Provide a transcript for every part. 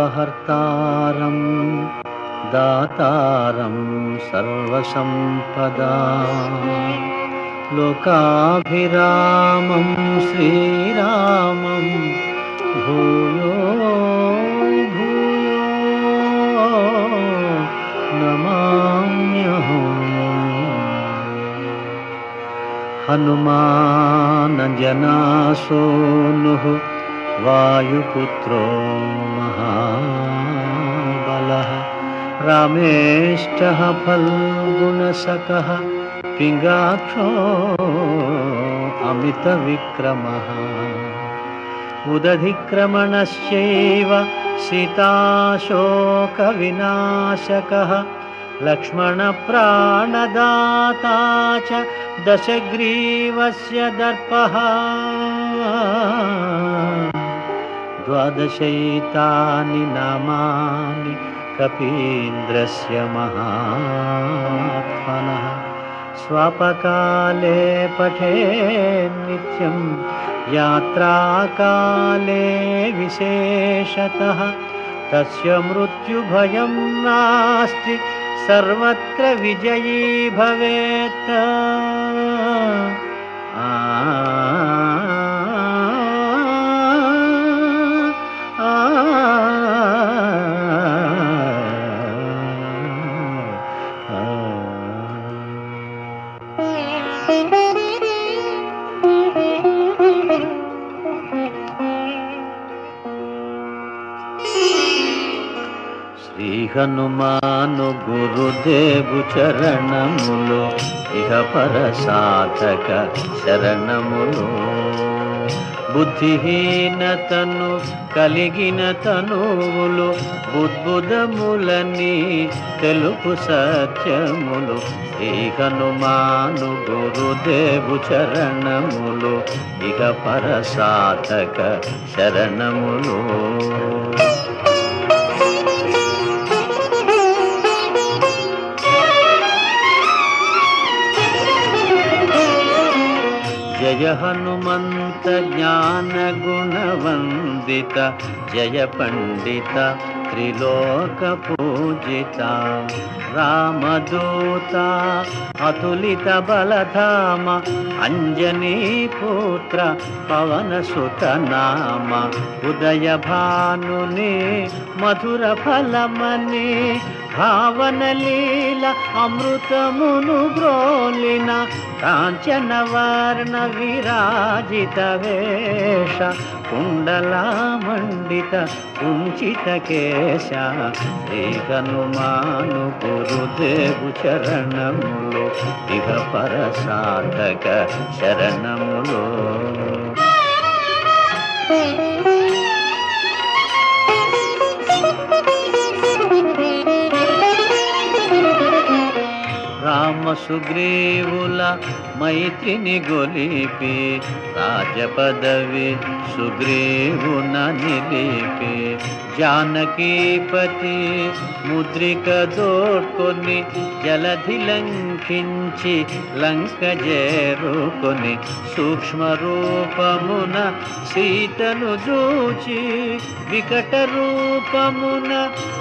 ఆపదామపహర్తారం దాతారం సర్వసంపదాం లోకాభిరామం శ్రీరామం భూయో భూయో నమామ్యహం. హనుమానజనాసూనుః వాయుపుత్రో మహాబలః రామేష్టః ఫల్గుణసఖః పింగాక్షో అమితవిక్రమః ఉదధిక్రమణశ్చైవ సీతాశోకవినాశకః లక్ష్మణప్రాణదాతా చ దశగ్రీవస్య దర్పః ద్వాదశైతాని నామాని కపీంద్రస్య మహాత్మనః స్వాపకాలే పఠేన్ నిత్యం యాత్రాకాలే విశేషతః తస్య మృత్యుభయం నాస్తి సర్వత్ర విజయీ భవేత్. శ్రీ హనుమాను గురుదేవు చరణములు ఇహ పర సాధక శరణములు. బుద్ధిహీనతను కలిగిన తనువులు బుద్బుదములని తెలుపు సత్యములు. శ్రీ హనుమాను గురుదేవు చరణములు ఇహ పర సాధక శరణములు. జయ హనుమంత జ్ఞాన గుణవందిత జయ పండిత త్రిలోక పూజిత రామదూత అతులిత బలధామ అంజనీ పుత్ర పవన సుత నామ ఉదయ భానుని మధుర ఫలమని భావన లీల అమృతమును బ్రోలిన కాంచన వర్ణ విరాజిత వేష కుండలామండిత కుంచిత కేశ. శ్రీ హనుమాను గురుదేవు చరణములు ఇహ పర సాధక శరణములు. రామ సుగ్రీవుల మైత్రిని గొలిపి రాజపదవి సుగ్రీవున నిలిపి జానకీపతి ముద్రిక దోడ్కొని జలధి లంఘించి లంక చేరుకొని సూక్ష్మ రూపమున సీతను చూచి వికట రూపమున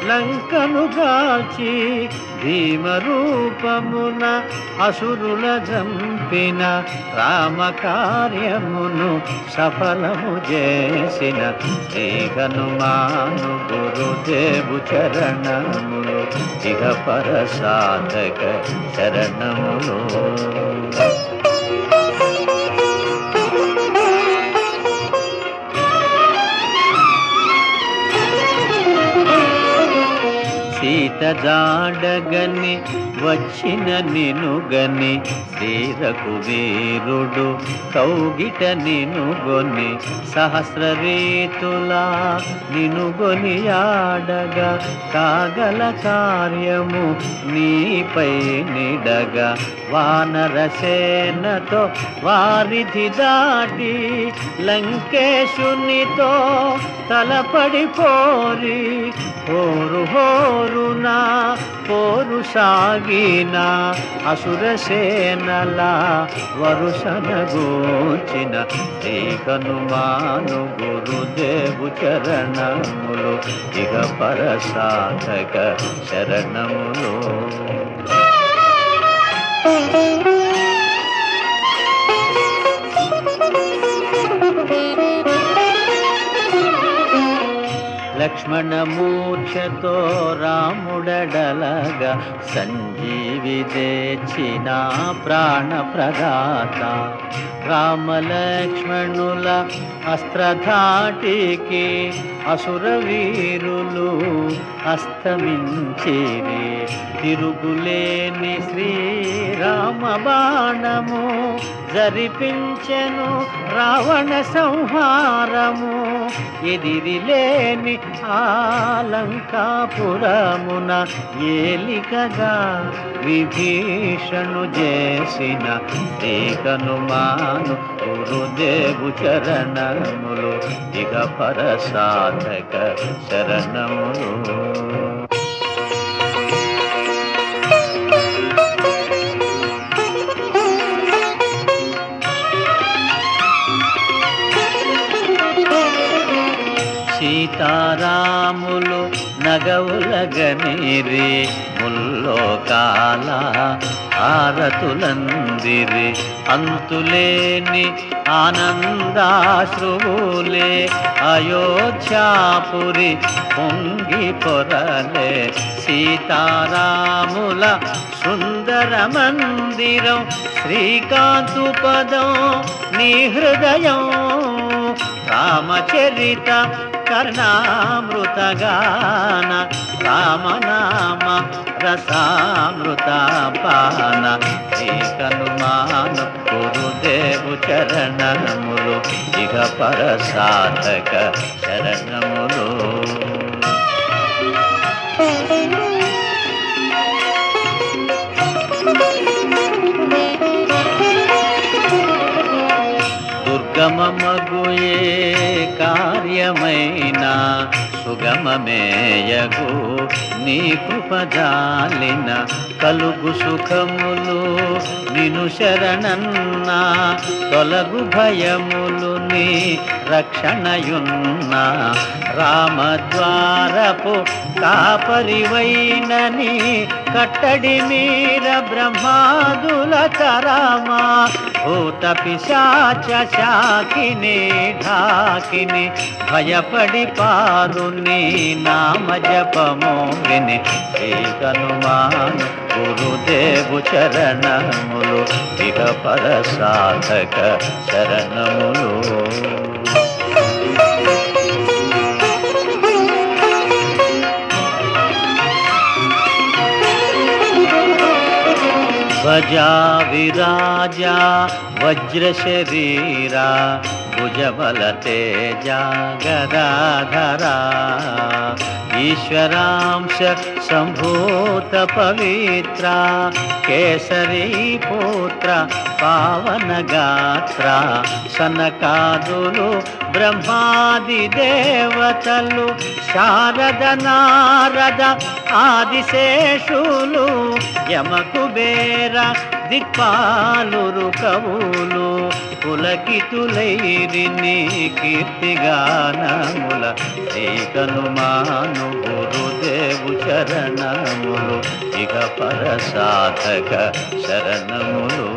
లంకను గాల్చి భీమ రూపమున అసురుల జంపిన రామ కార్యమును సఫలము చేసిన శ్రీ హనుమాను గురుదేవు చరణములు ఇహ పర సాధక శరణములు. సీత జాడగని వచ్చిన నినుగని శ్రీ రఘువీరుడు కౌగిట నినుగొని సహస్ర రీతులా నినుగొని ఆడగా కాగల కార్యము నీపై నిడగా వానరసేనతో వారిధి దాటి లంకేశునితో తలపడి పోరి హోరు హోరునా పోరు సాగిన అసురసేనల వరుసనగూర్చిన శ్రీ హనుమాను గురుదేవు చరణములు ఇహ పరసాధక శరణములు. లక్ష్మణమూర్ఛతో రాముడడలగా సంజీవి తెచ్చిన ప్రాణప్రదాత రామలక్ష్మణుల అస్త్రధాటికి అసురవీరులు అస్తమించిరి. తిరుగులేని శ్రీరామ బాణము జరిపించెను రావణ సంహారము. ఎదిరిలేని ఆలంకాపురమున ఏలికగా విభీషణు చేసిన శ్రీ హనుమాను గురుదేవు చరణములు ఇక పరసాధక శరణములు. సీతారాములు నగవులగనిరి ముల్లోకాల హారతులందిరి. అంతులేని ఆనందాశ్రువులే అయోధ్యాపురి పొంగి పొరలే. సీతారాముల సుందర మందిరం శ్రీకాంతు పదం నీ హృదయం. రామచరిత కర్ణామృతగాన రామనామ రసామృతపాన శ్రీ హనుమాను గురుదేవు చరణములు ఇహ పరసాధక శరణములు. దుర్గమమగుయే కార్యమైన సుగమమేయగు నీ కృపజాలిన కలుగు సుఖములు నిను శరణన్నా. తొలగు భయములు నీ రక్షణయున్నా. రామద్వారపు కాపరివైనని కట్టడి మీర బ్రహ్మాదుల తరమా. భూత పిశాచ శాకిని ఢాకిని భయపడి పారు నీ నామ జపము విని. శ్రీ హనుమాను గురుదేవు చరణములు ఇహ పరసాధక శరణములు. ధ్వజా విరాజా వజ్ర శరీరా భుజబల తేజ గదాధరా. ఈశ్వరాంశ సంభూత పవిత్ర కేసరీ పుత్ర పావన గాత్ర. సనకాదులు బ్రహ్మాది దేవతలు శారద నారద ఆదిశేషులు యమకుబేర దిక్పాలురు కవులు పులకితులైరి నీ కీర్తిగానముల. శ్రీ హనుమాను గురుదేవు చరణములు ఇక పరసాధక శరణములు.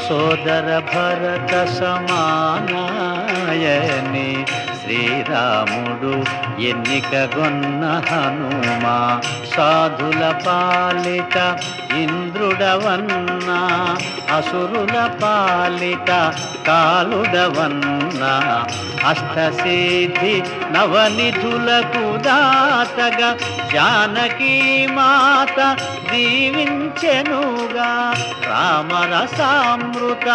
సోదర భరత సమానాయని శ్రీరాముడు ఎన్నికగొన్న హనుమా. సాధుల పాలిత ఇంద్రుడవన్నా అసురుల పాలిత కాలుడవన్నా. అష్టసిద్ధి నవనిధులకు దాతగా జానకీ మాత దీవించెనుగా. రామరసామృత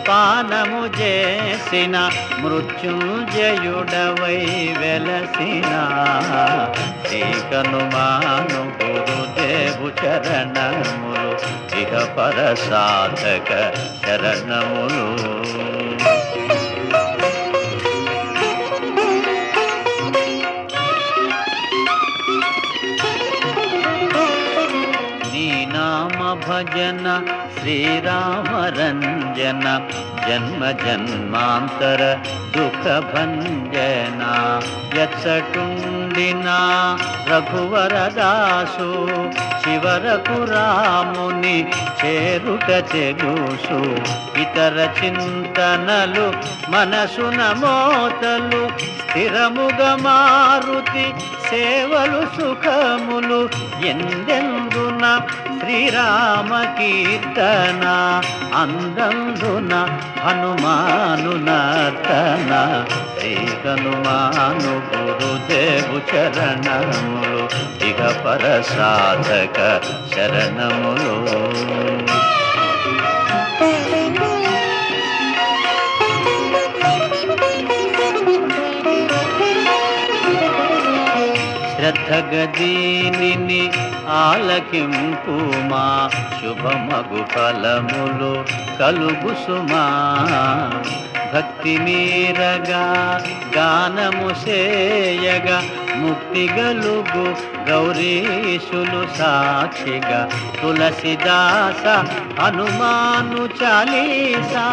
పానము చేసిన మృత్యుంజయుడవై వెలసిన. శ్రీ హనుమాను గురుదేవ గురుదేవు చరణములు ఇహ పర సాధక శరణములు. నీ నామ భజన శ్రీరామరంజన జన్మ జన్మాంతర దుఃఖ భంజన. ఎచ్చటుండినా రఘువరదాసు చివరకు రాముని చేరుట చెగుసు. ఇతర చింతనలు మనసున మోతలు స్థిరముగా మారుతి సేవలు సుఖములు. ఎందెందున శ్రీరామ కీర్తన అందందున హనుమాను నర్తన. శ్రీ హనుమాను గురుదేవు చరణములు ఇహ పర సాధక శరణములు. శ్రద్ధగా దీనిని ఆలకింపుమా శుభమగు ఫలములు కలుగు సుమా. భక్తి మీరగా గానము సేయగా ముక్తి గలుగు గౌరీశులు సాక్షిగా. తులసిదాస హనుమాను చాలీసా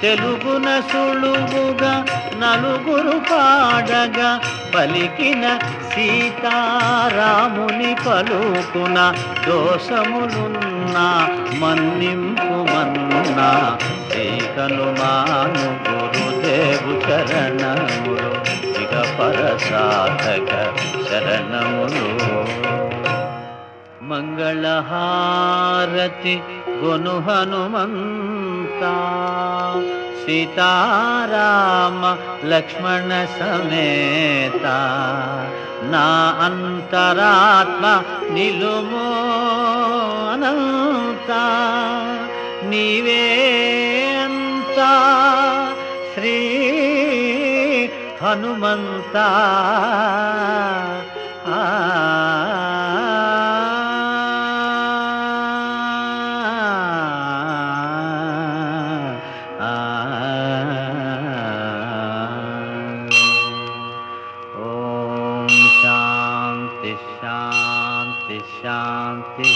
తెలుగున సులువుగా నలుగురు పాడగా. పలికిన సీతారాముని పలుకున దోషములున్నా మన్నింపుమన్నా. శ్రీ హనుమాను గురుదేవు చరణములు ఇక పర సాధక శరణములు. మంగళహారతి గొను హనుమంతా సీతారామ లక్ష్మణ సమేత. నా అంతరాత్మ నిలుమో అనంత. నీవే అంతా శ్రీ హనుమంత. ఓం శాంతి శాంతి శాంతి.